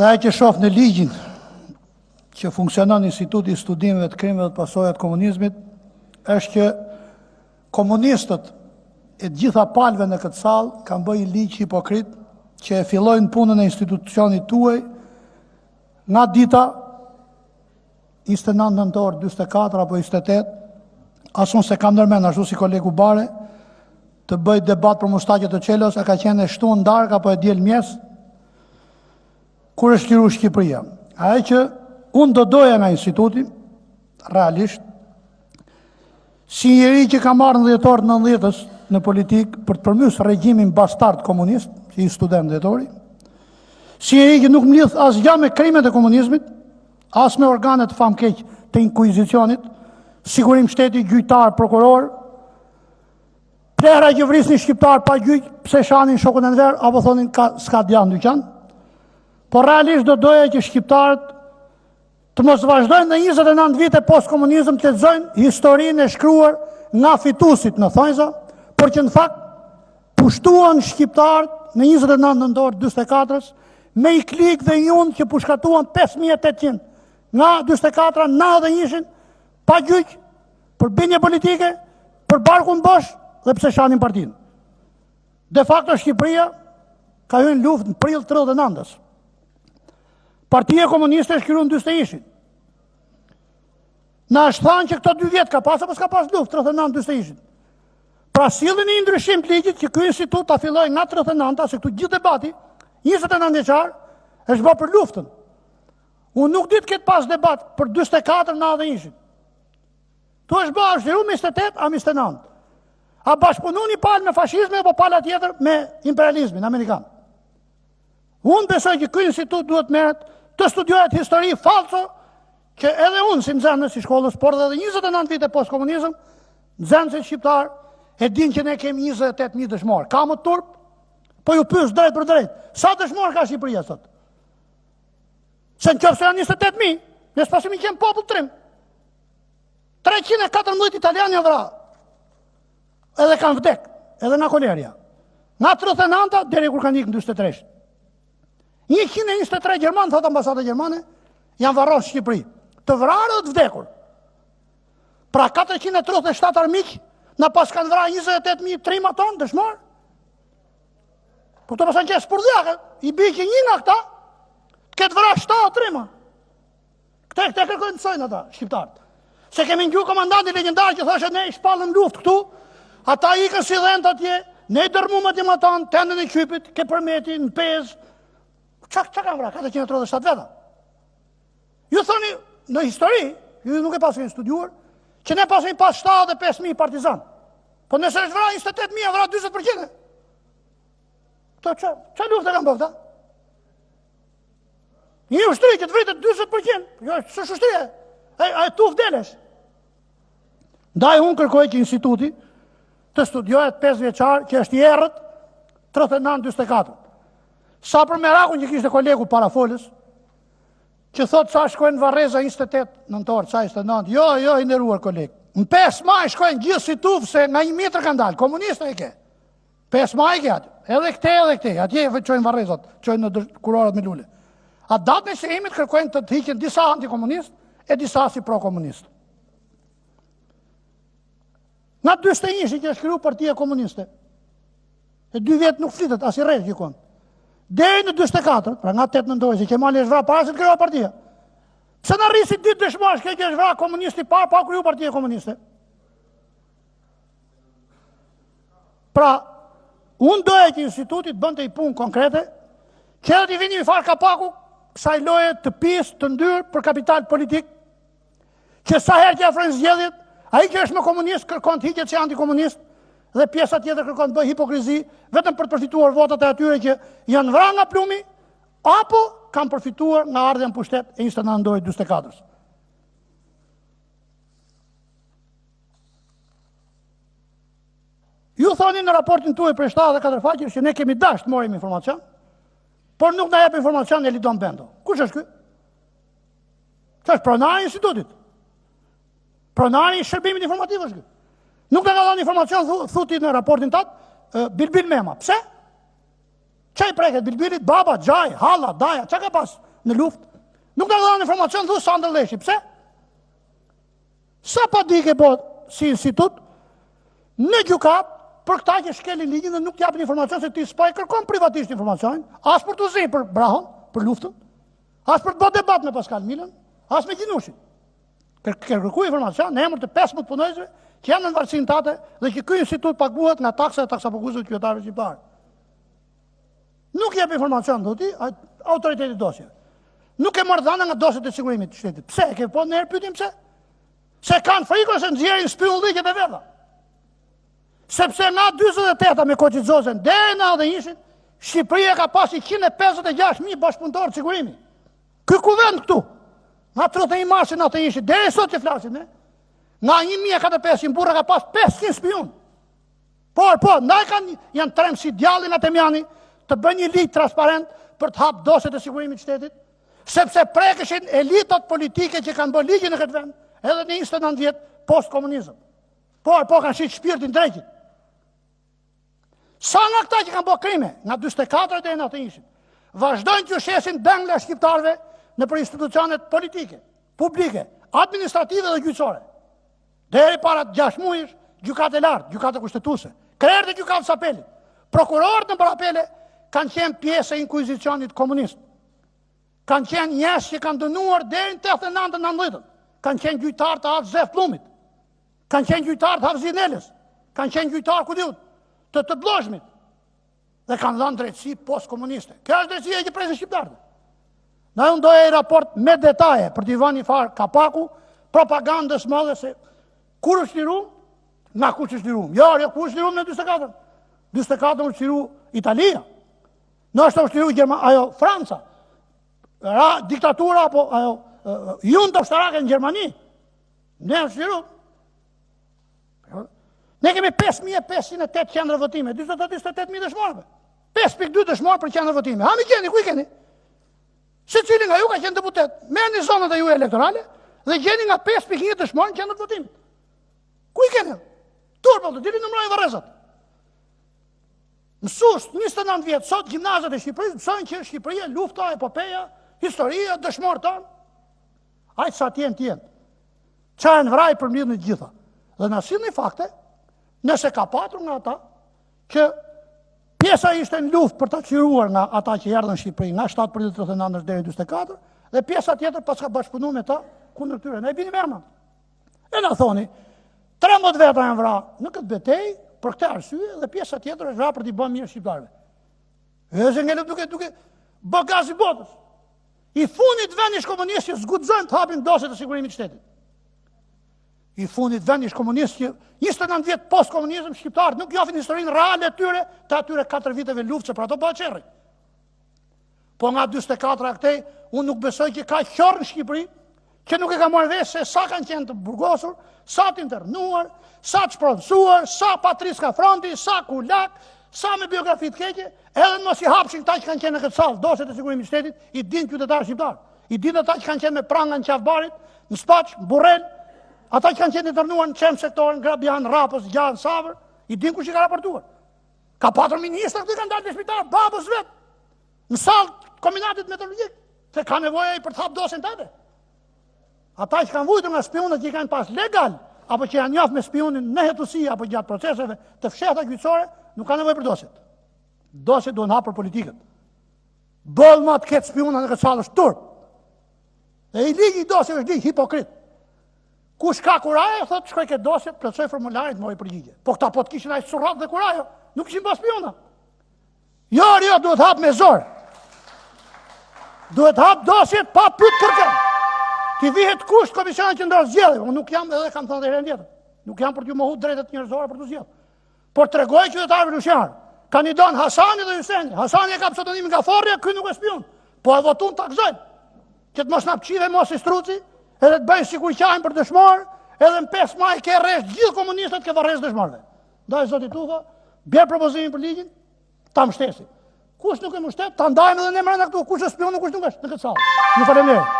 Dhe ai që shoh në ligjin që funksionon Instituti i Studimeve të Krimeve dhe Pasojave të Komunizmit, është që komunistët e gjitha palëve në këtë sallë kanë bërë një ligj hipokrit që e fillojnë punën e institucionit tuaj nga dita 29 nëntor 44 apo 28, asun se kam ndërmend ashtu si kolegu Bare, të bëj debat për mustaqet të Çelos, a ka qenë e shtunë darkë apo e diel mjes, kur është liru Shqipëria. Ajo që unë do doja nga instituti, realisht, si njeri që ka marrë në dhjetor 90-ës në politikë për të përmjus regjimin bastard komunist, si i student dhjetori, si njeri që nuk mlidh asgjë me krimet e komunizmit, as me organet famkeq të inkuizicionit, sigurim shteti, gjyqtar, prokuror, plera që vrisnin shqiptar pa gjyq, pse shanin shokun e nver, apo thonin s'ka djanë dyqan. Por realisht do doja që shqiptarët të mos vazhdojnë në 29 vite post-komunizëm të lexojnë historinë e shkruar nga fituesit në thonjza, por që në fakt pushtuan shqiptarët në 29 nëntor 44-s me i klik dhe njun që pushkatuan 5800 nga 44 na dhe njëshin pa gjyq, për bindje politike, për barkun bosh dhe pse shanin partinë. De facto Shqipëria ka hyrë në luftë në prill 39-s. Partia Komuniste është kryer në 41-shin. Na është thënë që këto 2 vjet ka pas apo s'ka pas luftë 39-41-shin. Pra sillin një ndryshim të ligjit që ky institut ta filloi nga 39-a, se këtu gjithë debati 29 vjeçar është bërë për luftën. Unë nuk di të ketë pas debat për 44 në 91-shin. Tu është bërë vështiru me 28 a 29. A bashkëpunu një palë me fashizme apo pala tjetër me imperializmin amerikan. Unë besoj që ky institut duhet merret të studiohet histori falso, që edhe unë si nxënës i shkollës, por edhe 29 vite post-komunizëm, nxënësit shqiptar e din që ne kemi 28.000 dëshmorë. Ka më turp, po ju pyes drejt për drejt. Sa dëshmorë ka Shqipëria sot? Se në qoftë se janë 28.000, ne s'pasim i qenë popull trim. 314 italianë janë vra. Edhe kanë vdek, edhe nga kolerja. Nga 39-a deri kur kanë ikë në 43. 123 gjermanë, thot ambasada gjermane, janë varronë Shqipëri. Të vrarë dhe të vdekur. Pra 437 armiq, na pas kanë vrarë 28.000 trima tonë, dëshmorë. Po të pasan që e spurdhjake, i bi që një nga këta, këtë vrarë 7 trima. Këte kërkojnë të sojnë ata, shqiptarët. Se kemi ngju komandanti legjendar që thoshe ne i shpallëm luftë këtu, ata ikën si dhënë atje, ne i dërmumë atje matan, tendën e qypit, ke përmeti, në pezë. Qa kanë vra, 437 veta? Ju thoni, në histori, ju nuk e pasin studiuar, që ne pasin pas 75.000 partizan. Po nëse është vra 28.000, vra 20%. Qa luftë e kanë bëfta? Një ushtri që të vritet 20%, jo, së ushtri e tu vdelesh. Ndaj unë kërkoj që instituti të studiohet 5 vjeçar, që është i errët 39-44. Sa për merakun që kishte kolegu parafolës, që thot sa shkojnë Varreza 28 nëntor, sa 29, jo, i nderuar koleg. Në 5 maj shkojnë gjithë si tufë, se nga 1 metër kanë dalë, komunista e ke. 5 maj ke atë, edhe këte, atje qojnë Varrezat, qojnë në kurorat me lule. A datë me shërimit kërkojnë të hiqen disa antikomunist e disa si pro-komunist. Nga 21 që është kriju partia komuniste, e 2 vjetë nuk flitet, as i rejtë gjikon. Deri në 24, pra nga 8 nëntori, që Kemali është vra para se të kriju partia. Pse në rrisi 2 dëshmosh që është vra komunisti pa kriju partia komuniste? Pra, unë doja që institutit bënte i punë konkrete, që edhe t'i vini mi farë kapaku, kësaj loje të pis, të ndyrë për kapital politik, që sa herë që afrojnë zgjedhjet, ai që është më komunist kërkon të hiqet si antikomunist, dhe pjesa tjetër kërkon të bëjë hipokrizi, vetëm për të përfituar votat e atyre që janë vra nga plumi, apo kanë përfituar nga ardhja në pushtet e 29 nëntorit 44. Ju thoni në raportin tuaj për 74 faqe që ne kemi dashur të morrim informacion, por nuk na jep informacion Elidon Bendo. Kush është ky? Që është pronari i institutit. Pronari i shërbimit informativ është ky. Nuk na ka dhënë informacion, thuti në raportin tatë, Bilbil Mema. Pse? Qa i preket Bilbilit? Baba, Gjaj, Halla, Daja, qa ka pas? në luftë. Nuk na dhanë informacion thu Sandër Leshi. Pse? Sa pa di ke bërë si institut në gjykat për këta që shkelin ligjin dhe nuk japin informacion se ti s'po e kërkon privatisht informacionin, as për të zi për Brahon, për luftën, as për të bërë debat me Pascal Milën, as me Gjinushin. Kërku informacion në emër të 15 punojësve që janë në varësinë tate dhe që ky institut paguhet nga taksa e taksapaguesve të qytetarëve shqiptarë. Nuk jep informacion do ti autoriteti dosje. Nuk e marr dhëna nga dosjet e sigurimit të shtetit. Pse? E ke po në herë pyetim pse? Se kanë frikë se nxjerrin shpyllliqet e veta. Sepse nga 48 me Koçizozen deri në 91 Shqipëria ka pasi 156.000 bashkëpunëtorë të sigurimi. Ky kuvend këtu, nga 31 marsi 91 deri sot që flasim ne, nga 1400 burra ka pas 500 spion. Po, ndaj janë trem si djallin Atemjani të bëjnë një ligj transparent për të hapë dosjet e sigurimit të shtetit, sepse prekëshin elitat politike që kanë bërë ligjin në këtë vend, edhe në 29 vjet post-komunizëm. Po, kanë shit shpirtin drejtit. Sa nga këta që kanë bërë krime, nga 24 deri në 91, vazhdojnë të shesin dëngla shqiptarëve në për institucionet politike, publike, administrative dhe gjyqësore. Deri para 6 muajsh, gjykatë e lartë, gjykatë kushtetuese, krerët e gjykatës apelit, prokurorët në për apele kanë qenë pjesë e inkuizicionit komunist. Kanë qenë njerëz që kanë dënuar deri në 89-90, kanë qenë gjyqtarë të atë Zef Plumit, kanë qenë gjyqtarë të Havzinelës, kanë qenë gjyqtarë kudiut, të Blozhmit, dhe kanë dhënë drejtësi post-komuniste. Kjo është drejtësia që presin shqiptarët. Na unë doja i raport me detaje për t'i vënë një farë kapaku, propagandës madhe se kur është lirum, nga kush është lirum. Jo, ku është lirum në 24. 24 është liru Italia. Në është liru Franca. Diktatura apo junta ushtarake në Gjermani. Ne është liru. Ne kemi 5.508 qendra votime, 28.000 dëshmorëve. 5.2 dëshmorë për qendra votime. Ha mi gjeni, ku i keni? Se cili nga ju ka qenë deputet, merrni zonat e ju elektorale dhe gjeni nga 5.1 dëshmorë në qendra votime. Ku i keni? Turbo, të dili numrojnë varrezat. Mësues 29 vjet, sot gjimnazet e Shqipërisë mësojnë që Shqipëria, lufta, epopeja, historia, dëshmorë tonë. Ajtë sa tjenë. Çajën vraj për mirë në gjitha. Dhe na sillni fakte, nëse ka patur nga ata që pjesa ishte në luftë për ta qiruar nga ata që erdhën në Shqipëri nga 7 prill 39 deri 44 dhe pjesa tjetër pas ka bashkëpunuar me ta kundër tyre. Ne bini me emra. E na thoni 13 veta janë vrarë në këtë betejë për këtë arsye dhe pjesa tjetër është vrarë për t'i bërë mirë shqiptarëve. Edhe ngjelë duke bagazi botës. I fundit vendish komunist që zguxojnë të hapin dosjet e sigurimit të shtetit. I fundit vendish komunist që 29 vjet post-komunizëm shqiptarët nuk jafin historinë reale e tyre të atyre 4 viteve luftë që për ato bëhet qerri. Po nga 44 këtej, unë nuk besoj që ka qorë në Shqipëri që nuk e ka marrë vesh se sa kanë qenë të burgosur, sa të internuar, sa të shpronësuar, sa patriska fronti, sa kulak, sa me biografi të keqe, edhe në mos i hapshin këta që kanë qenë në këtë salë, dosjet e sigurimit të shtetit, i din qytetarë shqiptarë, i din ata që kanë qenë me pranga në Qafbarit, në Spaç, Burrel, ata që kanë qenë internuar në Qem sektorin, Grabian, Rapës, Gjan, Savër, i din kush i ka raportuar. Ka patër ministra këtu kanë dalë në spital, babës vetë, në salë kombinatit meteorologjik, se ka nevoja i për të hapë dosjen tate. Ata që kanë vujtur nga spionët që i kanë pas legal, apo që janë njoftë me spionin në hetusi apo gjatë proceseve të fshehta gjyqësore, nuk ka nevojë për dosjet. Dosjet duhen hapur për politikën. Bëllma të ketë spiona në këtë salë është turp. E i ligji i dosjeve është ligj hipokrit. Kush ka kuraje, thotë shkoj këtë dosjet, plotësoj formularin të mori përgjigje. Po këta po të kishin aq surrat dhe kurajo, nuk kishin pas spiona. Jo, duhet hap me zor. Duhet hap dosjet pa pyet kërkën. Ti vihet kusht komisionit që ndron zgjedhje, unë nuk jam edhe kam thënë herën tjetër. Nuk jam për t'ju mohu drejtat njerëzore për të zgjedhur. Por tregoj qytetarëve Lushan, kandidan Hasani dhe Hyseni. Hasani e ka pseudonimin nga Forria, ky nuk është spion. Po e votun ta gëzojnë. Që të mos na pqive mos i struci, edhe të bëjnë sikur qajnë për dëshmor, edhe në 5 maj ke rresht gjithë komunistët ke varrezë dëshmorëve. Ndaj zoti Tufa, bjer propozimin për ligjin, ta mbështesim. Kush nuk e mbështet, ta ndajmë edhe ne mbrenda këtu, kush është spion, kush nuk është në këtë sallë. Ju falenderoj.